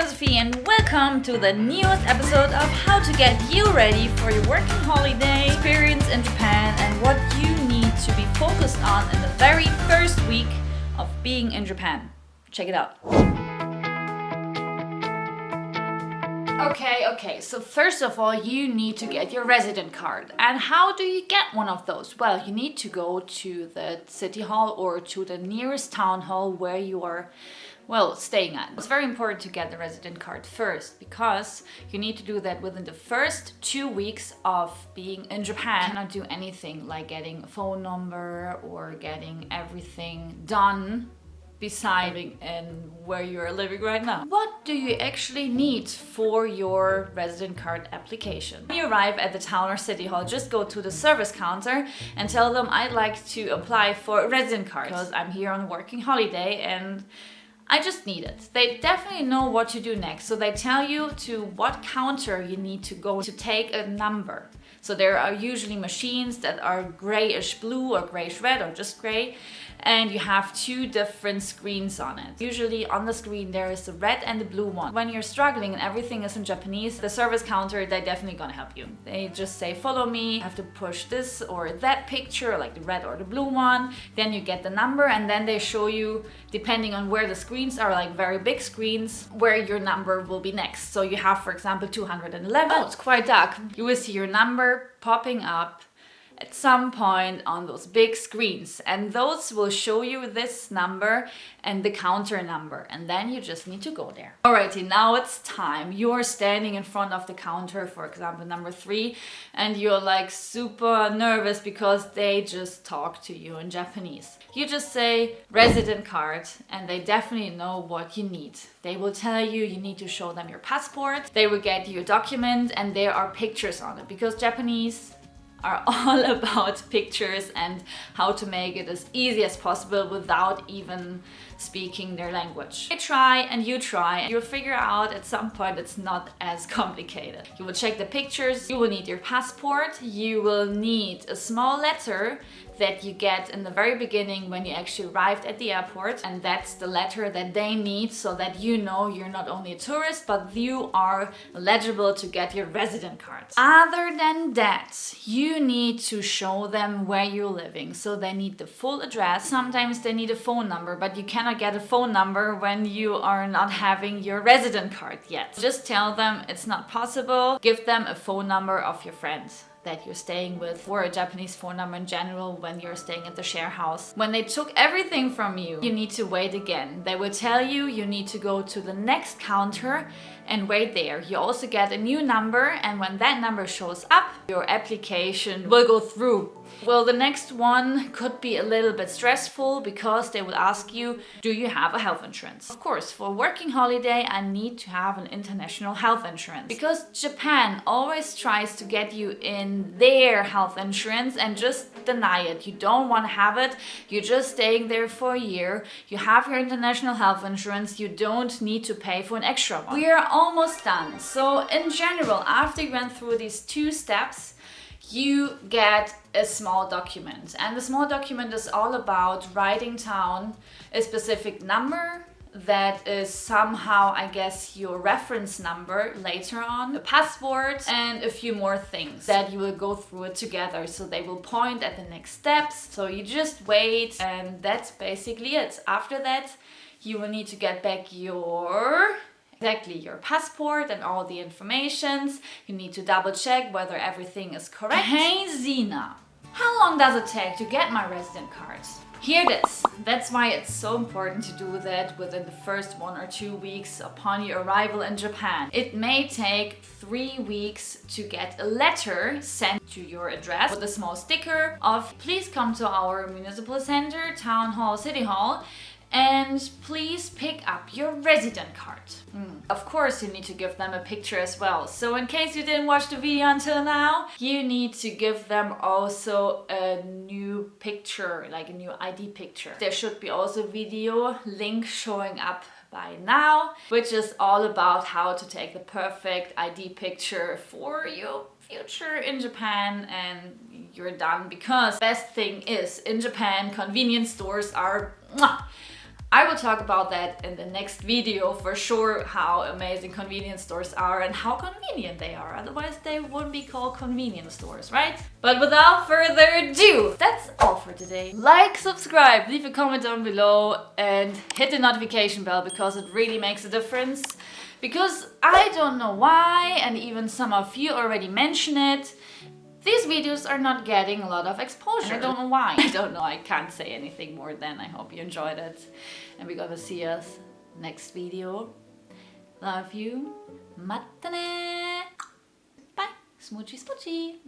Josephine and welcome to the newest episode of how to get you ready for your working holiday experience in Japan and what you need to be focused on in the very first week of being in Japan. Check it out. Okay, so first of all, you need to get your resident card. And how do you get one of those? Well, you need to go to the city hall or to the nearest town hall where you are, staying at. It's very important to get the resident card first because you need to do that within the first 2 weeks of being in Japan. You cannot do anything like getting a phone number or getting everything done besides living in where you're living right now. What do you actually need for your resident card application? When you arrive at the town or city hall, just go to the service counter and tell them I'd like to apply for a resident card because I'm here on a working holiday and I just need it. They definitely know what to do next. So they tell you to what counter you need to go to take a number. So there are usually machines that are grayish blue or grayish red or just gray. And you have 2 different screens on it. Usually on the screen there is the red and the blue one. When you're struggling and everything is in Japanese, the service counter, they're definitely gonna help you. They just say, follow me, you have to push this or that picture, like the red or the blue one. Then you get the number and then they show you, depending on where the screens are, like very big screens, where your number will be next. So you have, for example, 211. Oh, it's quite dark. You will see your number popping up at some point on those big screens, and those will show you this number and the counter number, and then you just need to go there. Alrighty, now it's time. You're standing in front of the counter, for example, number 3, and you're like super nervous because they just talk to you in Japanese. You just say resident card, and they definitely know what you need. They will tell you you need to show them your passport. They will get you a document, and there are pictures on it because Japanese are all about pictures and how to make it as easy as possible without even speaking their language. I try and you try and you'll figure out at some point it's not as complicated. You will check the pictures, you will need your passport, you will need a small letter that you get in the very beginning when you actually arrived at the airport, and that's the letter that they need so that you know you're not only a tourist but you are eligible to get your resident card. Other than that, you need to show them where you're living, so they need the full address. Sometimes they need a phone number, but you cannot get a phone number when you are not having your resident card yet. Just tell them it's not possible. Give them a phone number of your friend that you're staying with, or a Japanese phone number in general when you're staying at the share house. When they took everything from you, you need to wait again. They will tell you you need to go to the next counter and wait there. You also get a new number, and when that number shows up, your application will go through. Well, the next one could be a little bit stressful because they will ask you, do you have a health insurance? Of course, for a working holiday, I need to have an international health insurance because Japan always tries to get you in their health insurance and just deny it. You don't want to have it. You're just staying there for a year. You have your international health insurance. You don't need to pay for an extra one. We are almost done. So in general, after you went through these 2 steps, you get a small document, and the small document is all about writing down a specific number that is somehow, I guess, your reference number later on, a passport, and a few more things that you will go through it together. So they will point at the next steps. So you just wait, and that's basically it. After that, you will need to get back your passport and all the informations. You need to double check whether everything is correct. Hey Sina, how long does it take to get my resident card? Here it is. That's why it's so important to do that within the first 1 or 2 weeks upon your arrival in Japan. It may take 3 weeks to get a letter sent to your address with a small sticker of please come to our municipal center, town hall, city hall, and please pick up your resident card. Of course, you need to give them a picture as well. So in case you didn't watch the video until now, you need to give them also a new picture, like a new ID picture. There should be also a video link showing up by now, which is all about how to take the perfect ID picture for your future in Japan, and you're done. Because best thing is, in Japan, convenience stores are I will talk about that in the next video for sure, how amazing convenience stores are and how convenient they are. Otherwise they wouldn't be called convenience stores, right? But without further ado, that's all for today. Like, subscribe, leave a comment down below and hit the notification bell because it really makes a difference. Because I don't know why, and even some of you already mention it, these videos are not getting a lot of exposure. And I don't know why. I don't know, I can't say anything more than I hope you enjoyed it. And we're gonna see us next video. Love you. またねー. Bye. Smoochy smoochy.